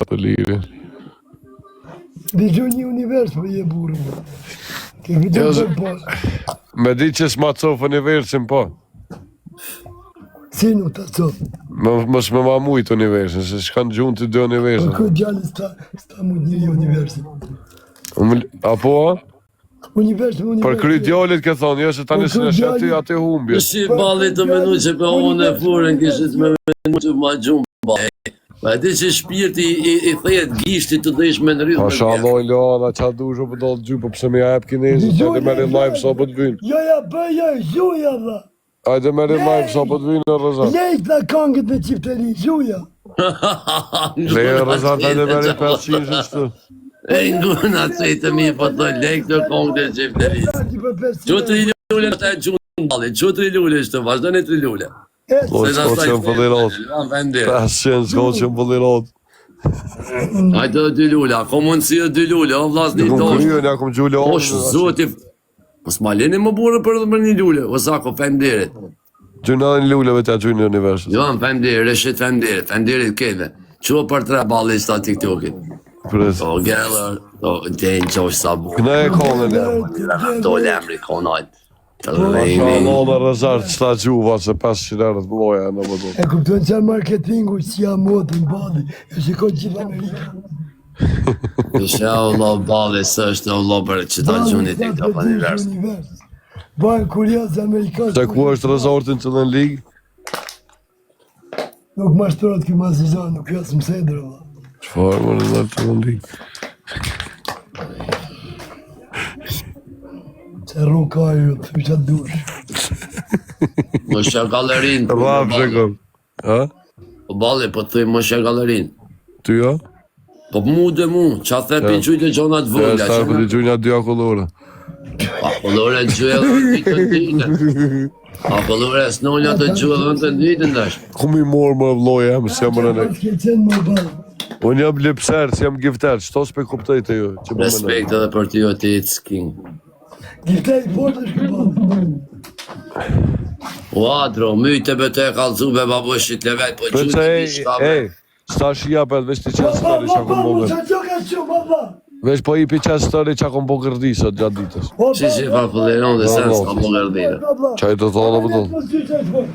të liri. Dëgjoj një univers për je burë. Ke video për po. Me di që s'ma cofë universin, po. Si nuk ta cofë? Mos me ma mujtë universin, se shkanë gjunë të dy universin. Për këtë gjallë s'ta mujtë njëri universin. Apo? Universin. Për kry djallit ke thonë, jo se tani së në shati ati humbje. Si ballit të menu që për unë e furën kishit me menu që ma gjumë ballit. Ma di që shpirti i thejet gishti të dhe ishme në rrëtë. Pasha Allah i lana, qa du shë për do të gjy, për pëse me ja ep kinezit, ajde me rin live sa për të vynë. Joja, bëja, zhuja dhe. Ajde me rin live sa për të vynë në Rëzat. Lejt dhe kangët me qifteri, zhuja. Leje Rëzat, ajde me rin 500 shtë. E nguna që i të mi po të lejt të kongët e qifteri. Që të i lulle është e gjunë ballit, që të i lulle është të vazhdo në të lulle. Lojë s'ko që më pëllirot. 500 s'ko që më pëllirot. Hajde dhe dy lulla, ko mundësi dhe dy lulla, o vlas një Nuk tosh. kryo, një akum gjulli o. Osh, zoti, mos ma leni më burë për një lulle, o zako, fenderit. Gjuna dhe një lulleve të gjujnë në universit. Jo, fenderit, reshit fenderit keve. Që për 3 balli sta TikTokit. Pres. O geller, o denjë qosh sa bu. Këna e konën e. Do lemri konajt. Pasha Allah dhe Rëzat, qëta gjuva se 500 erët më loja në më do. E kuptojnë që marketingu që ja modë në badi, e shikon gjithë Amerika. Ishe Allah balli së është Allah për që ta gjunit i këta për univers. Bajnë kurios Amerikanë. Se ku është Rëzortin që dhe në ligë? Nuk mashtrot kjo mazizan, nuk jasë më sedrë, valla. Qfarë më Rëzat që dhe në ligë? Se rukajë, të fysha dush. Më shë galerin. Rap shekëm. Ha? Po balli, po të thuj më shë galerin. Ty jo? Po mu dhe mu, qa thepi gjujtë e gjonat E vëlla. starë për të gjujnë atë dy akullore. Akullore gjujë edhe të ditë të ditë. Akullore s'nonja të gjujë edhe të ditë ndash. Ku mi morë më vloja jam, se jam më në ne. Ke qenë më balë. Unë jam lipser, se jam gifter, qëto s'pe kuptoj të ju? Respekt edhe për ty o ti it's king. Giftaj fort është këpallë. Wadro, myjtë e bëte e kalzu be babushit levet, po Për gjujtë që të shkave. sta shia për veç të qenë stari që akon Mu bogër. që gjoka që, baba. Veç po i pi qenë stari që akon bogër disët gjatë ditës. Që fa pëlleron dhe sen s'ka po gërdire. Qaj të thonë për tonë.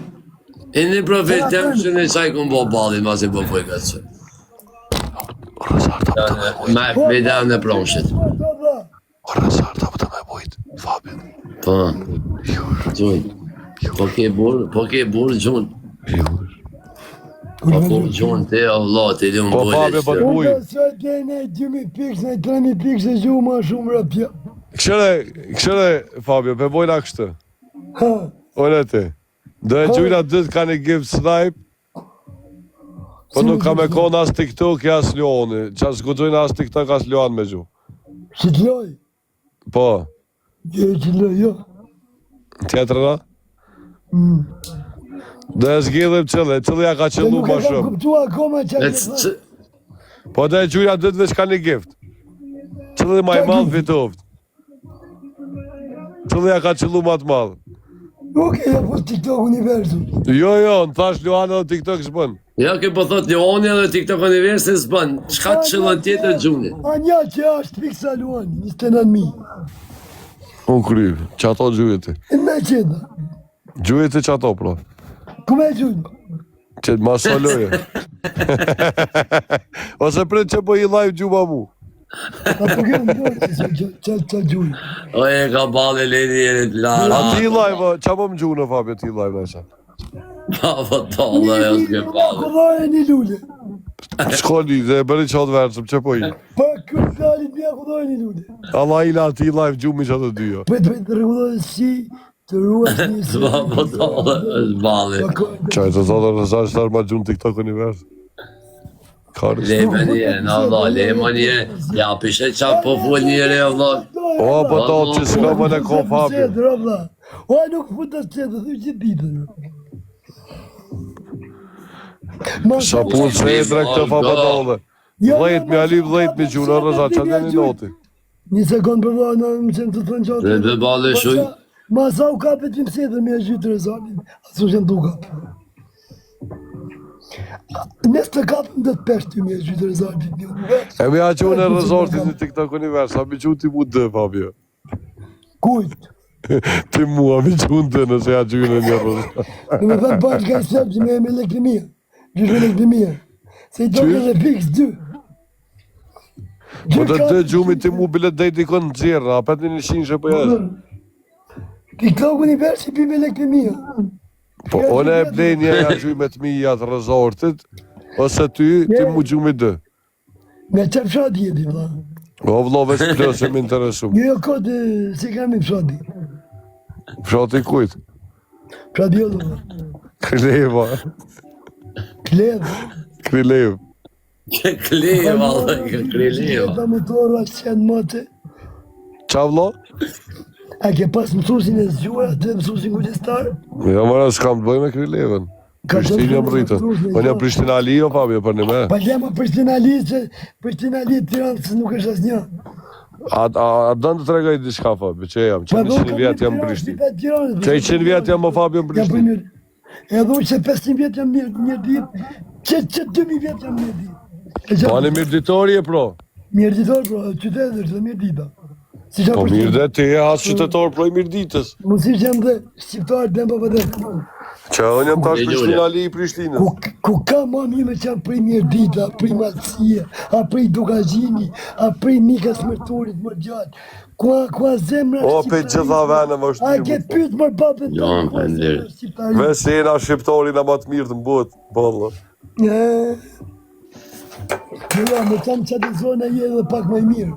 E një profet tem që në qaj kun bo balin, mas i bo pojka që. Rëzarta për të me Me video në promshit. Rëzarta për të me bojt, Fabin. Po, gjujnë. Po ke burë gjujnë. Po gjujnë te Allah, te li unë Po bojnë. Fabin për të bujë. Unë që të ne 2.000 pikës, ne 3.000 pikës e gjuhë ma shumë rapja. Këshëre, Fabio, pe bojna kështë. Ha, Onë ti. Do e gjujna dëtë ka një gift snipe. Po nuk ka me kona as TikTok e as Leoni. Qa s'gudzojna as TikTok as Leon me gju. që të loj? Po, Jo, që të loj, jo. tjetërna? Do e zgjidhim qëllë ja ka qëllu Nuk ma e kam shumë. kuptua akoma që e thë. Po do e gjujna dëtë veç ka një gift. Qëllë ma i madhë fitoft. Qëllë ja ka qëllu ma të madhë. Nuk e ja po TikTok universum. Jo, në thash Leoni dhe TikTok s'bën. Ja ke po thot Leoni edhe TikTok Universin s'bën. Qka të qëllën tjetër gjuni? Anja që është piksa Luani, 29.000. Unë kryvë, që ato gjujë ti. E me qeda. Gjujë ti që ato, pra. Kume gjujnë? Që ma soloje. Ose pret që po i live gjuba mu. Apo ke më dojë që gjujnë. O e ka balë e leni e të lara. A ti live, qa po më gjuhë në Fabio ti live nësa? Pa po tolla e s'ke balë. Kodoj e një lulle. Shkoni, dhe e bëri qatë versëm, që po i? Pa këtë dalit mja kodoj e një lulle. Allah ila ti live gjuhë mi që të dyjo. Për të rrëgudoj si, të ruas një si. Pa po tolla është balë. Qaj të thotë rësar shtarë ma gjuhë në TikTok univers. Leme njëre, në Allah, leme njëre. Ja, pishe qa po full njëre, Allah. O, po to që s'ka më në ko Fabio. O, nuk fu të qedë, dhe që ditën. Sa punë se e drek të Fabio. Dhejt mi alip, dhejt mi gjuhë në rësar, që në një noti. Një sekund për vajnë, në më qenë të të në qatë. Dhe dhe balë shuj. Ma sa u kapet një mësedër me e gjytë rëzamin, asu që në duka. Nes të kapëm dhe të peshtë ty me e gjytë rezortit një. E mi aqë unë e rezortit në TikTok univers, a mi që ti mu dë, Fabio. Kujt? Ti mua mi që unë dë nëse ja gjyë në një rezort. Në me thëmë bashkë ka i sëpë që me e me elektrimia. Gjysh me elektrimia. Se i toke dhe fix 2. Po të të gjumi ti mu bilet dhe i dikon në gjirë, a pet një shinshe për jesë. TikTok univers i pi me elektrimia. Po one e blenja ja gjyë me të mija të rezortit, ose ty ti mu gjumi dë. Me që fshati jeti, vla. O vlove së plësë e më interesu. Jo, kodë, si kemi fshati. Fshati kujt? Fshati jo, vla. Kleva. Kleva. Krilev. Kleva, Kleva. Ta motora që janë mote. Qa vlo? A ke pas mësusin e zgjura, të mësusin kuqestar? Ja mëra s'kam të bëj me Krileven. Prishtinë jam rritët. Unë jam Prishtina Ali, jo Fabio, për një me. Pa jema Prishtina Ali, që Prishtina Ali Tiranës nuk është asë një. A dënë të tregoj diçka, Fabio, që jam, që 100 vjetë jam Prishtinë. Që 100 vjetë jam më Fabio në Prishtinë. Edhe unë që 500 vjetë jam mirë ditë, që 2000 vjetë jam mirë ditë. Po anë mirë ditori e pro. Mirë ditor, pro, qytetë është dhe mirë dita. Po mirë dhe ti e asë qytetor pro i mirë ditës. Mësi që jam dhe shqiptarë dhe më përdek. Që unë jam tash Prishtina Ali i Prishtinës. Ku ka ma mime që jam prej mirë dita, prej matësia, a prej Dugazhini, a prej Mika Smërturit më gjatë. Kua zemra O, pe gjitha vene më është A mirë. ke pyt më babet Jo, më pendir. Vesena shqiptorin a më të mirë të mbotë, bollë. Jo, me qamë që të zona je dhe pak më i mirë.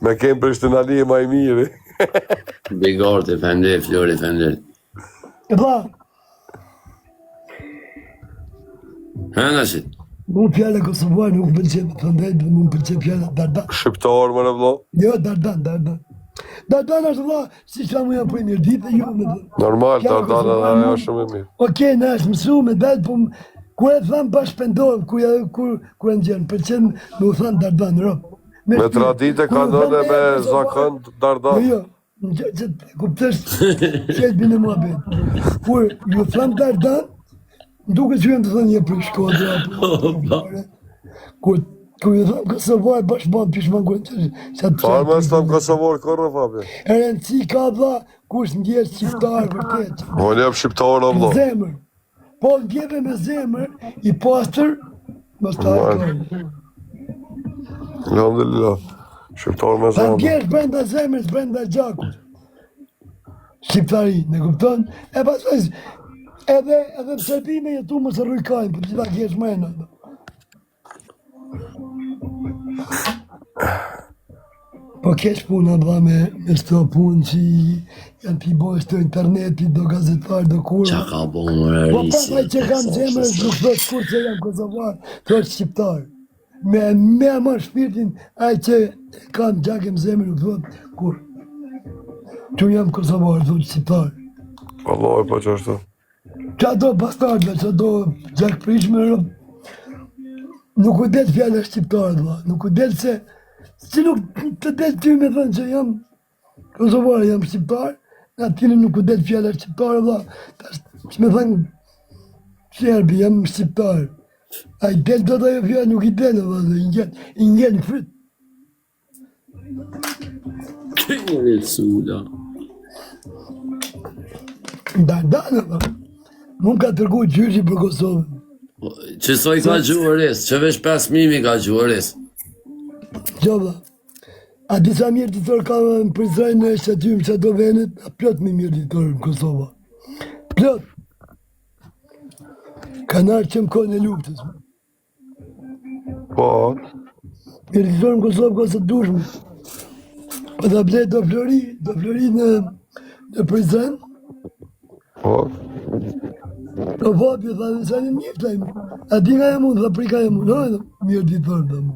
Me kemë Prishtina Ali e më i mirë. Bigorti, fender, Flori, fender. E pa, Ha, nashit. mu fjalla Kosovar nuk më pëlqen të thëndajt, mu më pëlqen fjalla Dardan. Shqiptar më në vlo. Jo, Dardan. Dardan është vla, si që mu janë prej mirë ditë, jo me dhe. Normal, Fjalla Dardan Kosovar, edhe mu- ajo shumë e mirë. Okej, na është mësu me dalë, po ku e thamë bashkëpendohem, ku e në gjenë, pëlqen me u thamë Dardan, ropë. Me tradite ka nëne me zakon Dardan. Jo, që të kuptësh qëtë bine mua betë. Kur ju thamë Dardan, duke që jenë të thënë një për Shkodra. Kur ju thamë Kosovar, bashkë banë pishman kërë që të Parë me s'tam Kosovor kërë, Fabio. E rëndësi ka dha, kush ndjerë shqiptarë vërtet. Unë jam shqiptar o vlo. Zemër. Po ndjeve me zemër, i pastër, më starë kërë. Alhamdulillah. Shqiptar me Ta zemë. ndjerë brenda zemërës, brenda gjakut. Shqiptari, në kupton? E pasaj, edhe në Serbi me jetu më së rrujkajnë, për që ta kjesh më e në. Po kesh puna dha me shto punë që janë t'i bojë shto internetit, do gazetar, do kur. Qa ka bo më Po rarisi. pasaj që kam zemër, nuk do të kur që jam Kosovar, thot shqiptar. Me më shpirtin, aj që kam gjakem zemër, nuk thot kur. Që jam Kosovar, thot shqiptar. Allah e po që është. Qa do bastardve, qa do gjak prishme, nuk u del fjalla shqiptar, nuk u del se, që nuk të del ty me thënë që jam Kosovar, jam shqiptar, në atini nuk u del fjalla shqiptar, që me thënë Serbi, jam shqiptar. A i del do të ajo fjalla, nuk i del, i ngen fryt. Kënjëri të sula. Dardanë, mund ka tërgu gjyshi për Kosovën. Që soj ka gjuhëris, që vesh 5.000 ka gjuhëris. Gjobla, a disa mirë ditor ka në Prizren e shqatymë që do venet, a plot me mirë ditor në Kosova. Plot. Kanar që më kone luftës. Po, Mirë ditor në Kosovë ka së dushme. Po da ble do flori në Prizren. po. Po Fabio tha dhe sa një mirë tajmë. A di nga e mund, tha prika e mund, hajde, mirë ditor dhe mu.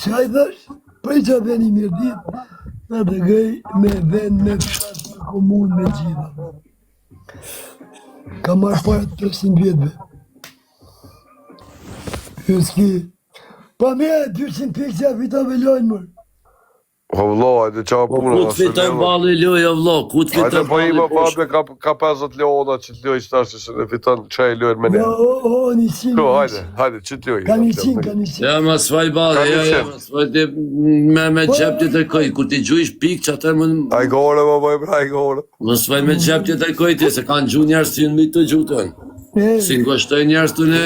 Shaj thash, prej që veni mirë ditë, në të gëj me vend, me fshat, me komunë, me gjitha. Ka marrë parë 300 vjetëve. Hyski, pa me 200 pikë që a fita velojnë mërë. Po vëlla, hajde çao Po puna. ku të fiton balli loja vëlla, ku të Hajde fiton po i më balli. Fabio ka 50 leona që të lojë tash se ne fiton çaj lojën me ne. Një sinë. Po hajde që të lojë. Ka një sinë. Ja ma sfaj balli, ja ma sfaj të me qep të tërkoj, kur ti gjuish pik që atër më... Ai gore më bëj ai gore. Më sfaj me qep të tërkoj ti, se kanë gju njerës që në mitë të gjutën. Si ngoshtoj njerës të ne,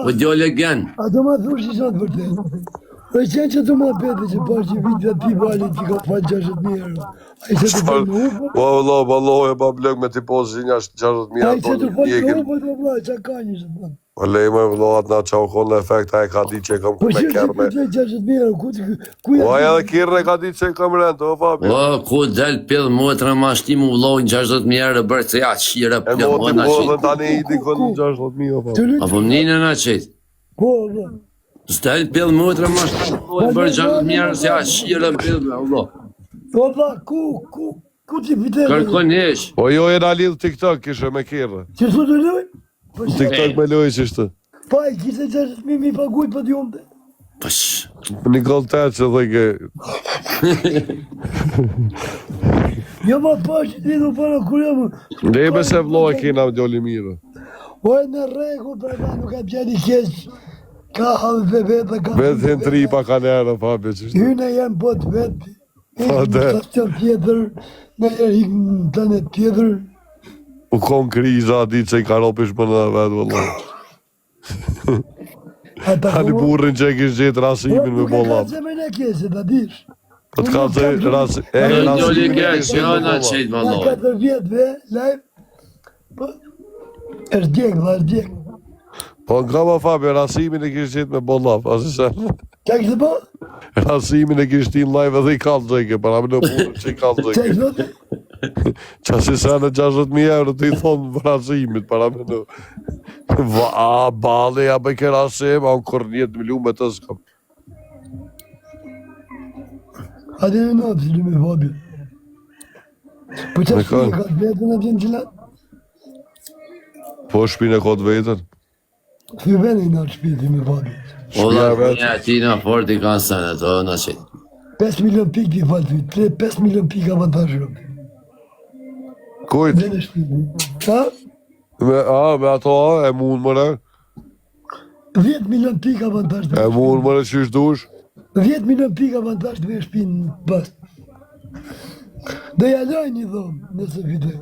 po djole gen. A do ma thush i shatë vërtet. E qenë që të ma pete që pa që vitë ati valit që ka falë 60.000 euro. A i që të falë në upo? Po vëlla, pa blek me ti pozinë jashtë 60.000 A i që të falë në euro. upo të vla, që ka një që të falë. Po lej më vëlla, atë na çau konë efekt, ai ka ditë që kam Po me që që kerme. të 60.000 euro, ku Po ai edhe kirre ka ditë që kam rënd, o Fabio. O, ku del pillë motra ma shtimu vlojnë 60.000 euro bërë se ja qire E pillë moti mona po qit. dhe tani i dikon 60.000 o Fabio. Apo mninë na qit. Po, po. Stel pillë motra ma shtimu vlojnë bërë 60.000 euro se ja qire pillë me vlo. Po, pa, ku ti vite? Kërkon ish. Po jo e na lidh TikTok kishe me kirre. Që su të loj? Po që, TikTok me lojë që ishte. pa i kise 60.000 mi paguj për t'jumte. Pësh. Nikol Tet që dhe ke... Jo ma pa që ti nuk përë kur jam... Ndebe se vlo e kena më djoli mirë. O e në regu për ta nuk e pjeni keq. Ka halë dhe vetë, ka... Vetë në tri pa ka nërë, Fabio që ishte. Hyne jam bot vetë. Po, Ikë dhe. në station tjetër, në herë ikë në planet tjetër. U kon kriza a ditë që i ka ropish më në vetë, vëllë. Hani burrin që e kish gjithë rasimin me bollap. Po, nuk e ka që me në kese, ta dish. Po të ka të Djoli rasimin e keq, kish jo me na bollap. qit Në vloj. 4 vjetëve, live, po, është djekë, dhe është djekë. Po nga ma Fabio, rasimin e kish gjithë me bollap. Asi se Qa kështë po? rasimin e kish ti në live edhe i kallë zëjke, para më në burrin që i kallë Qa zëjke. kështë po? Qa si se në 60.000 euro të i thonë për rasimit, para më në... A, bali, a bëj ke rasim, a unë kur 10 milion me të s'kam. A dhe në natë, si me Fabio. Po qa Me shpije kanë? ka të vetën e vjenë cilat? Po shpinë e kodë vetën. Fy vene i natë shpije ti me Fabio. O la vetë. punja ti në fort i kanë sene, to na qit. 5 milion pik ti falë ty, 5 milion pik avantajë rëmë. Kujt? Dhe në shpije. Ha? Me ato, e mund mëre? 10 milion pik avantajë E mund mëre që është dush? 10 milion pik avantajë të me shpinë në bast. Dhe ja laj një dhomë, nëse fitoj.